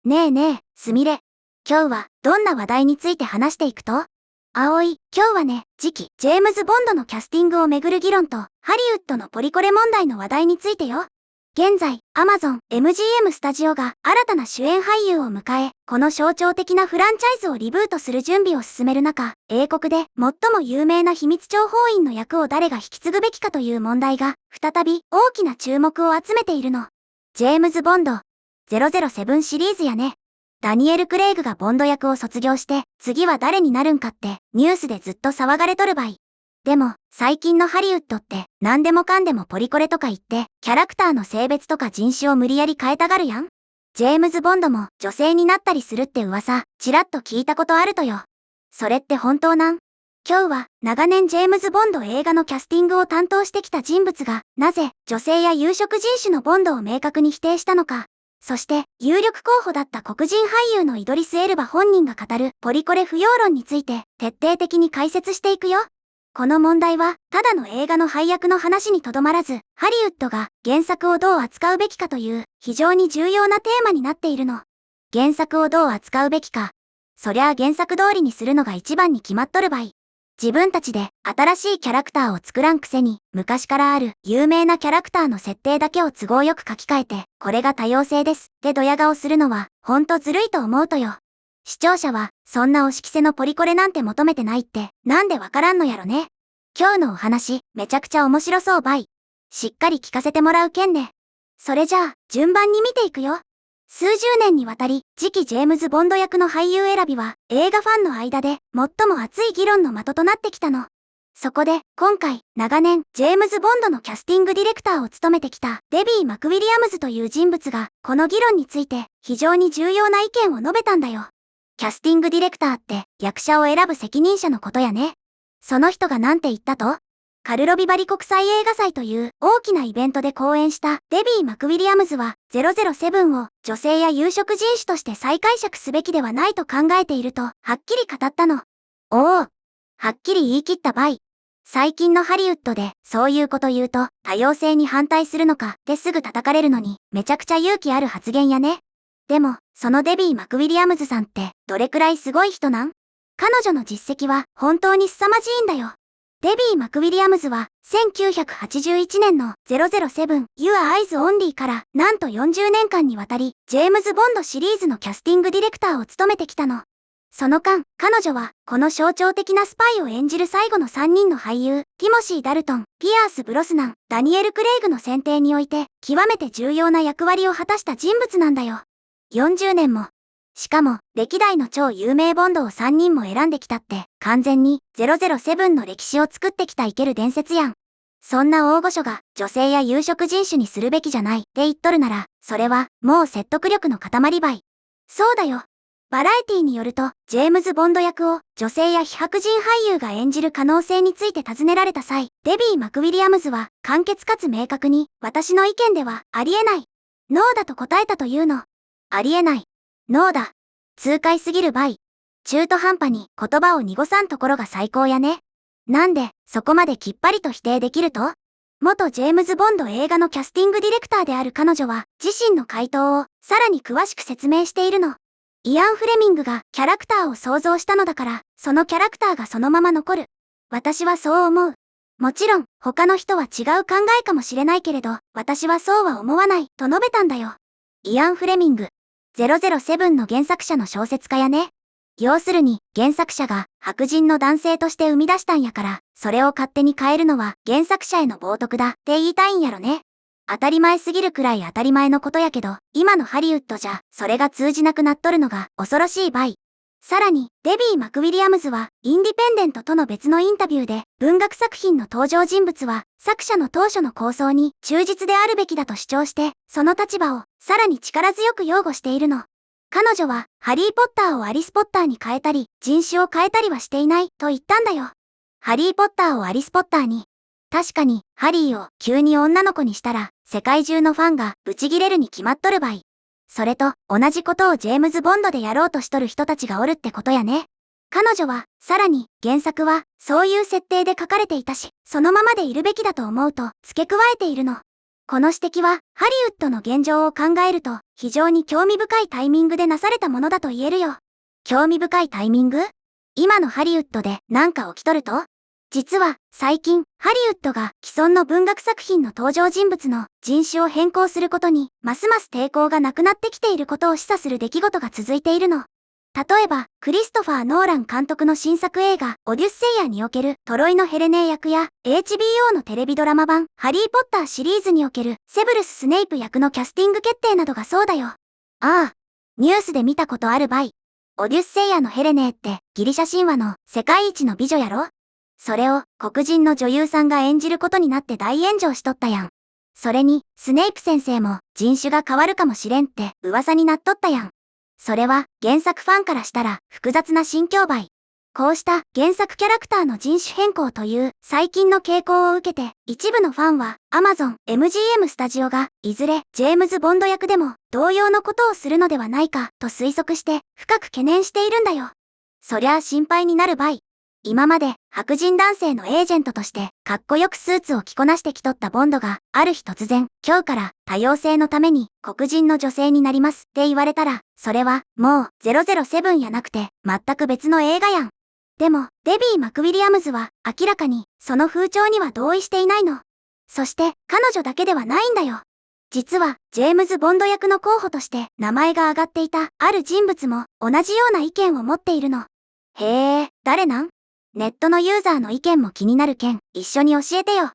ねえねえ、すみれ。今日はどんな話題について話していくと？葵、今日はね、次期ジェームズ・ボンドのキャスティングをめぐる議論と、ハリウッドのポリコレ問題の話題についてよ。現在、Amazon MGM スタジオが新たな主演俳優を迎え、この象徴的なフランチャイズをリブートする準備を進める中、英国で最も有名な秘密諜報員の役を誰が引き継ぐべきかという問題が、再び大きな注目を集めているの。ジェームズ・ボンド007シリーズやね。ダニエル・クレイグがボンド役を卒業して、次は誰になるんかってニュースでずっと騒がれとるばい。でも、最近のハリウッドって何でもかんでもポリコレとか言って、キャラクターの性別とか人種を無理やり変えたがるやん。ジェームズ・ボンドも女性になったりするって噂、ちらっと聞いたことあるとよ。それって本当なん？今日は長年ジェームズ・ボンド映画のキャスティングを担当してきた人物が、なぜ女性や有色人種のボンドを明確に否定したのか。そして、有力候補だった黒人俳優のイドリス・エルバ本人が語るポリコレ不要論について徹底的に解説していくよ。この問題は、ただの映画の配役の話にとどまらず、ハリウッドが原作をどう扱うべきかという非常に重要なテーマになっているの。原作をどう扱うべきか。そりゃあ原作通りにするのが一番に決まっとるばい。自分たちで新しいキャラクターを作らんくせに、昔からある有名なキャラクターの設定だけを都合よく書き換えて、これが多様性ですってドヤ顔するのは、ほんとずるいと思うとよ。視聴者は、そんな押し着せのポリコレなんて求めてないって、なんでわからんのやろね。今日のお話、めちゃくちゃ面白そうばい。しっかり聞かせてもらうけんね。それじゃあ、順番に見ていくよ。数十年にわたり、次期ジェームズ・ボンド役の俳優選びは、映画ファンの間で最も熱い議論の的となってきたの。そこで、今回、長年、ジェームズ・ボンドのキャスティングディレクターを務めてきた、デビー・マクウィリアムズという人物が、この議論について、非常に重要な意見を述べたんだよ。キャスティングディレクターって、役者を選ぶ責任者のことやね。その人がなんて言ったと？カルロビバリ国際映画祭という大きなイベントで講演したデビー・マクウィリアムズは007を女性や有色人種として再解釈すべきではないと考えているとはっきり語ったの。おお、はっきり言い切ったばい。最近のハリウッドでそういうこと言うと多様性に反対するのかってすぐ叩かれるのにめちゃくちゃ勇気ある発言やね。でも、そのデビー・マクウィリアムズさんってどれくらいすごい人なん？彼女の実績は本当に凄まじいんだよ。デビー・マクウィリアムズは1981年の007 Your Eyes Only からなんと40年間にわたりジェームズ・ボンドシリーズのキャスティングディレクターを務めてきたの。その間、彼女はこの象徴的なスパイを演じる最後の3人の俳優、ティモシー・ダルトン、ピアース・ブロスナン、ダニエル・クレイグの選定において極めて重要な役割を果たした人物なんだよ。40年も。しかも、歴代の超有名ボンドを3人も選んできたって、完全に007の歴史を作ってきた生ける伝説やん。そんな大御所が女性や有色人種にするべきじゃないって言っとるなら、それはもう説得力の塊ばい。そうだよ。バラエティによると、ジェームズ・ボンド役を女性や非白人俳優が演じる可能性について尋ねられた際、デビー・マクウィリアムズは簡潔かつ明確に、私の意見ではありえない。ノーだと答えたというの。ありえない。ノーだ。痛快すぎるばい。中途半端に言葉を濁さんところが最高やね。なんで、そこまできっぱりと否定できると？元ジェームズ・ボンド映画のキャスティングディレクターである彼女は、自身の回答をさらに詳しく説明しているの。イアン・フレミングがキャラクターを想像したのだから、そのキャラクターがそのまま残る。私はそう思う。もちろん、他の人は違う考えかもしれないけれど、私はそうは思わない、と述べたんだよ。イアン・フレミング。007の原作者の小説家やね。要するに、原作者が白人の男性として生み出したんやから、それを勝手に変えるのは原作者への冒涜だって言いたいんやろね。当たり前すぎるくらい当たり前のことやけど、今のハリウッドじゃ、それが通じなくなっとるのが恐ろしいばい。さらに、デビー・マクウィリアムズは、インディペンデントとの別のインタビューで、文学作品の登場人物は、作者の当初の構想に忠実であるべきだと主張して、その立場を、さらに力強く擁護しているの。彼女は、ハリー・ポッターをアリス・ポッターに変えたり、人種を変えたりはしていない、と言ったんだよ。ハリー・ポッターをアリス・ポッターに。確かに、ハリーを急に女の子にしたら、世界中のファンがブチギレるに決まっとるばい。それと、同じことをジェームズ・ボンドでやろうとしとる人たちがおるってことやね。彼女は、さらに、原作は、そういう設定で書かれていたし、そのままでいるべきだと思うと、付け加えているの。この指摘は、ハリウッドの現状を考えると、非常に興味深いタイミングでなされたものだと言えるよ。興味深いタイミング？今のハリウッドで何か起きとると？実は、最近、ハリウッドが既存の文学作品の登場人物の人種を変更することに、ますます抵抗がなくなってきていることを示唆する出来事が続いているの。例えば、クリストファー・ノーラン監督の新作映画、オデュッセイヤにおけるトロイのヘレネー役や、HBO のテレビドラマ版、ハリー・ポッターシリーズにおけるセブルス・スネイプ役のキャスティング決定などがそうだよ。ああ、ニュースで見たことあるばい。オデュッセイヤのヘレネーってギリシャ神話の世界一の美女やろ？それを黒人の女優さんが演じることになって大炎上しとったやん。それに、スネイプ先生も人種が変わるかもしれんって噂になっとったやん。それは原作ファンからしたら複雑な心境ばい。こうした原作キャラクターの人種変更という最近の傾向を受けて、一部のファンは Amazon、MGM スタジオがいずれジェームズ・ボンド役でも同様のことをするのではないかと推測して深く懸念しているんだよ。そりゃあ心配になるばい。今まで白人男性のエージェントとしてかっこよくスーツを着こなしてきとったボンドがある日突然今日から多様性のために黒人の女性になりますって言われたらそれはもう007やなくて全く別の映画やん。でもデビー・マクウィリアムズは明らかにその風潮には同意していないの。そして彼女だけではないんだよ。実はジェームズ・ボンド役の候補として名前が挙がっていたある人物も同じような意見を持っているの。へえ、誰なん？ネットのユーザーの意見も気になるけん、一緒に教えてよ。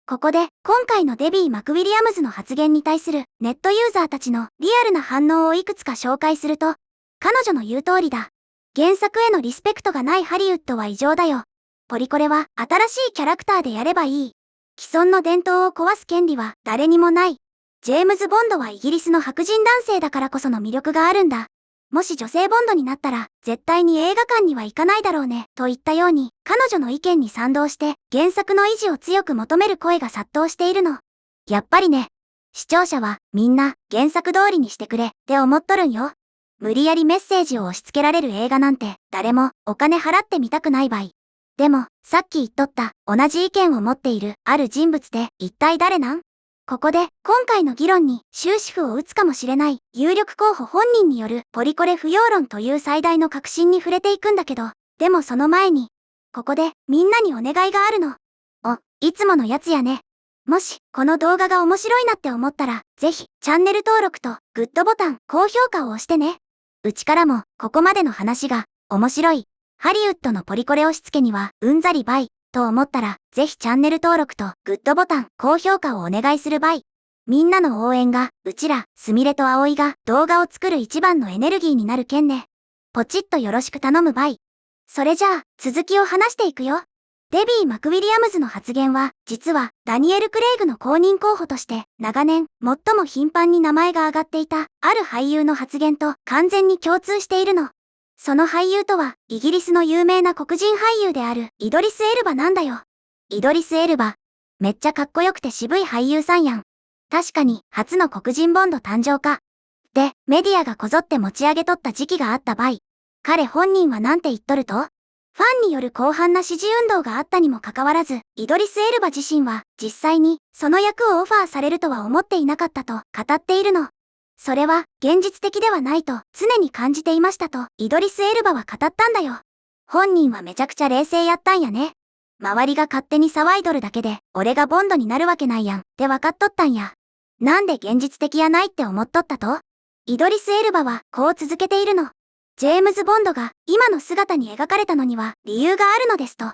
ここで、今回のデビー・マクウィリアムズの発言に対するネットユーザーたちのリアルな反応をいくつか紹介すると、彼女の言う通りだ。原作へのリスペクトがないハリウッドは異常だよ。ポリコレは新しいキャラクターでやればいい。既存の伝統を壊す権利は誰にもない。ジェームズ・ボンドはイギリスの白人男性だからこその魅力があるんだ。もし女性ボンドになったら、絶対に映画館には行かないだろうね、といったように、彼女の意見に賛同して、原作の維持を強く求める声が殺到しているの。やっぱりね、視聴者はみんな原作通りにしてくれって思っとるんよ。無理やりメッセージを押し付けられる映画なんて、誰もお金払ってみたくないばい。でも、さっき言っとった同じ意見を持っているある人物って一体誰なん？ここで今回の議論に終止符を打つかもしれない有力候補本人によるポリコレ不要論という最大の確信に触れていくんだけど、でもその前に、ここでみんなにお願いがあるの。いつものやつやね。もしこの動画が面白いなって思ったら、ぜひチャンネル登録とグッドボタン、高評価を押してね。うちからもここまでの話が面白い。ハリウッドのポリコレ押し付けにはうんざりばい。と思ったら、ぜひチャンネル登録とグッドボタン、高評価をお願いするばい。みんなの応援が、うちら、すみれとあおいが動画を作る一番のエネルギーになるけんね。ポチッとよろしく頼むばい。それじゃあ、続きを話していくよ。デビー・マクウィリアムズの発言は、実は、ダニエル・クレイグの公認候補として、長年、最も頻繁に名前が挙がっていた、ある俳優の発言と完全に共通しているの。その俳優とは、イギリスの有名な黒人俳優である、イドリス・エルバなんだよ。イドリス・エルバ。めっちゃかっこよくて渋い俳優さんやん。確かに、初の黒人ボンド誕生か。で、メディアがこぞって持ち上げとった時期があったばい。彼本人はなんて言っとると？ファンによる広範な支持運動があったにもかかわらず、イドリス・エルバ自身は、実際に、その役をオファーされるとは思っていなかったと語っているの。それは現実的ではないと常に感じていましたとイドリス・エルバは語ったんだよ。本人はめちゃくちゃ冷静やったんやね。周りが勝手に騒いどるだけで俺がボンドになるわけないやんって分かっとったんや。なんで現実的やないって思っとったと？イドリス・エルバはこう続けているの。ジェームズ・ボンドが今の姿に描かれたのには理由があるのですと。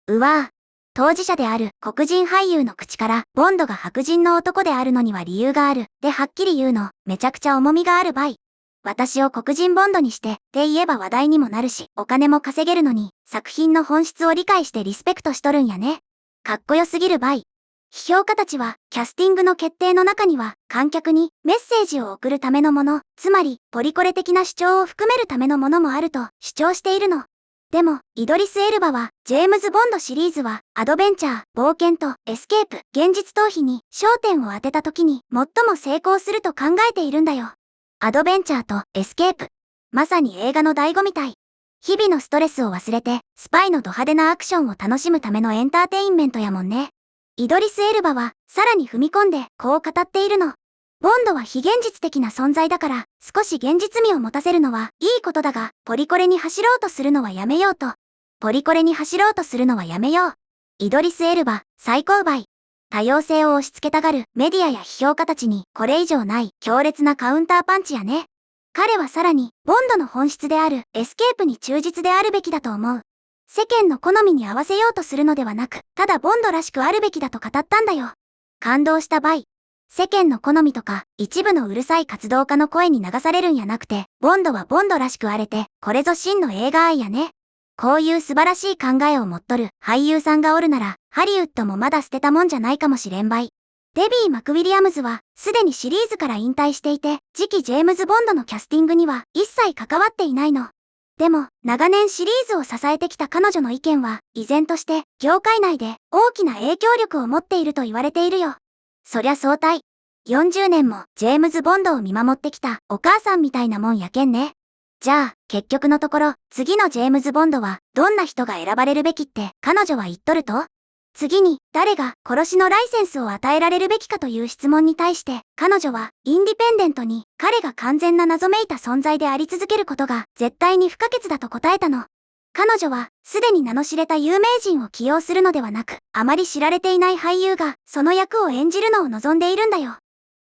うわぁ。当事者である黒人俳優の口からボンドが白人の男であるのには理由があるではっきり言うのめちゃくちゃ重みがあるばい。私を黒人ボンドにしてって言えば話題にもなるしお金も稼げるのに作品の本質を理解してリスペクトしとるんやね。かっこよすぎるばい。批評家たちはキャスティングの決定の中には観客にメッセージを送るためのもの、つまりポリコレ的な主張を含めるためのものもあると主張しているの。でも、イドリス・エルバは、ジェームズ・ボンドシリーズは、アドベンチャー、冒険とエスケープ、現実逃避に焦点を当てた時に、最も成功すると考えているんだよ。アドベンチャーとエスケープ。まさに映画の醍醐味たい。日々のストレスを忘れて、スパイのド派手なアクションを楽しむためのエンターテインメントやもんね。イドリス・エルバは、さらに踏み込んでこう語っているの。ボンドは非現実的な存在だから、少し現実味を持たせるのはいいことだが、ポリコレに走ろうとするのはやめようと。ポリコレに走ろうとするのはやめよう。イドリス・エルバ、最高倍。多様性を押し付けたがるメディアや批評家たちにこれ以上ない強烈なカウンターパンチやね。彼はさらに、ボンドの本質であるエスケープに忠実であるべきだと思う。世間の好みに合わせようとするのではなく、ただボンドらしくあるべきだと語ったんだよ。感動したバイ。世間の好みとか、一部のうるさい活動家の声に流されるんやなくて、ボンドはボンドらしくあれて、これぞ真の映画愛やね。こういう素晴らしい考えを持っとる俳優さんがおるなら、ハリウッドもまだ捨てたもんじゃないかもしれんばい。デビー・マクウィリアムズは、すでにシリーズから引退していて、次期ジェームズ・ボンドのキャスティングには一切関わっていないの。でも、長年シリーズを支えてきた彼女の意見は、依然として、業界内で大きな影響力を持っていると言われているよ。そりゃ相対。40年もジェームズ・ボンドを見守ってきたお母さんみたいなもんやけんね。じゃあ、結局のところ、次のジェームズ・ボンドは、どんな人が選ばれるべきって彼女は言っとると？次に、誰が殺しのライセンスを与えられるべきかという質問に対して、彼女は、インディペンデントに、彼が完全な謎めいた存在であり続けることが、絶対に不可欠だと答えたの。彼女は、すでに名の知れた有名人を起用するのではなく、あまり知られていない俳優が、その役を演じるのを望んでいるんだよ。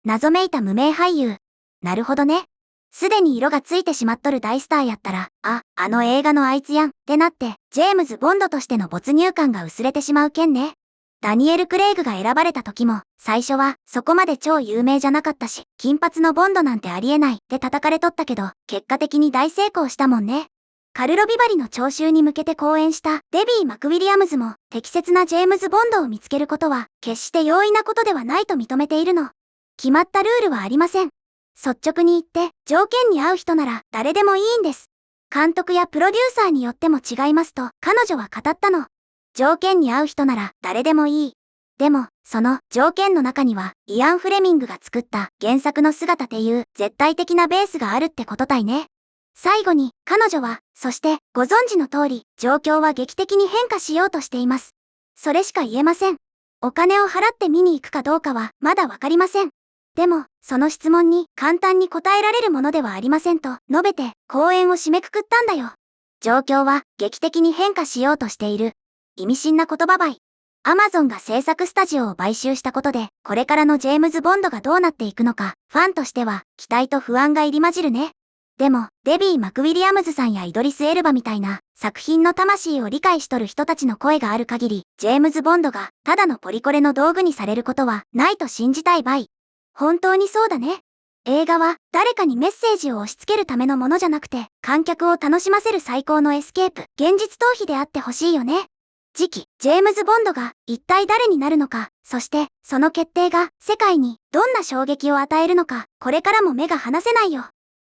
謎めいた無名俳優。なるほどね。すでに色がついてしまっとる大スターやったら、あの映画のあいつやんってなって、ジェームズ・ボンドとしての没入感が薄れてしまうけんね。ダニエル・クレイグが選ばれた時も、最初はそこまで超有名じゃなかったし、金髪のボンドなんてありえないって叩かれとったけど、結果的に大成功したもんね。カルロ・ビバリの聴衆に向けて講演したデビー・マクウィリアムズも、適切なジェームズ・ボンドを見つけることは、決して容易なことではないと認めているの。決まったルールはありません。率直に言って、条件に合う人なら誰でもいいんです。監督やプロデューサーによっても違いますと、彼女は語ったの。条件に合う人なら誰でもいい。でも、その条件の中には、イアン・フレミングが作った原作の姿っていう絶対的なベースがあるってことたいね。最後に、彼女は、そしてご存知の通り、状況は劇的に変化しようとしています。それしか言えません。お金を払って見に行くかどうかは、まだわかりません。でも、その質問に簡単に答えられるものではありませんと述べて講演を締めくくったんだよ。状況は劇的に変化しようとしている。意味深な言葉ばい。アマゾンが制作スタジオを買収したことで、これからのジェームズ・ボンドがどうなっていくのか、ファンとしては期待と不安が入り混じるね。でも、デビー・マクウィリアムズさんやイドリス・エルバみたいな作品の魂を理解しとる人たちの声がある限り、ジェームズ・ボンドがただのポリコレの道具にされることはないと信じたいばい。本当にそうだね。映画は誰かにメッセージを押し付けるためのものじゃなくて、観客を楽しませる最高のエスケープ、現実逃避であってほしいよね。次期、ジェームズ・ボンドが一体誰になるのか、そしてその決定が世界にどんな衝撃を与えるのか、これからも目が離せないよ。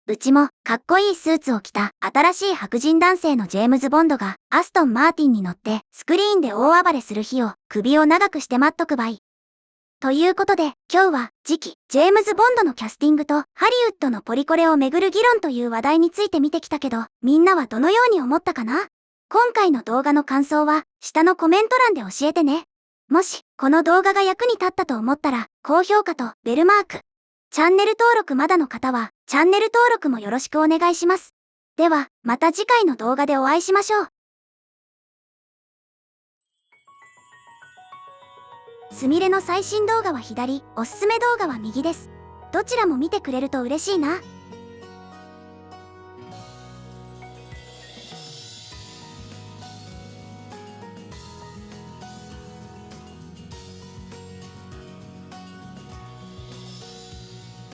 うちもかっこいいスーツを着た新しい白人男性のジェームズ・ボンドがアストン・マーティンに乗ってスクリーンで大暴れする日を首を長くして待っとくばい。ということで、今日は次期ジェームズ・ボンドのキャスティングとハリウッドのポリコレをめぐる議論という話題について見てきたけど、みんなはどのように思ったかな？今回の動画の感想は下のコメント欄で教えてね。もし、この動画が役に立ったと思ったら、高評価とベルマーク。チャンネル登録まだの方は、チャンネル登録もよろしくお願いします。では、また次回の動画でお会いしましょう。すみれの最新動画は左、おすすめ動画は右です。どちらも見てくれると嬉しいな。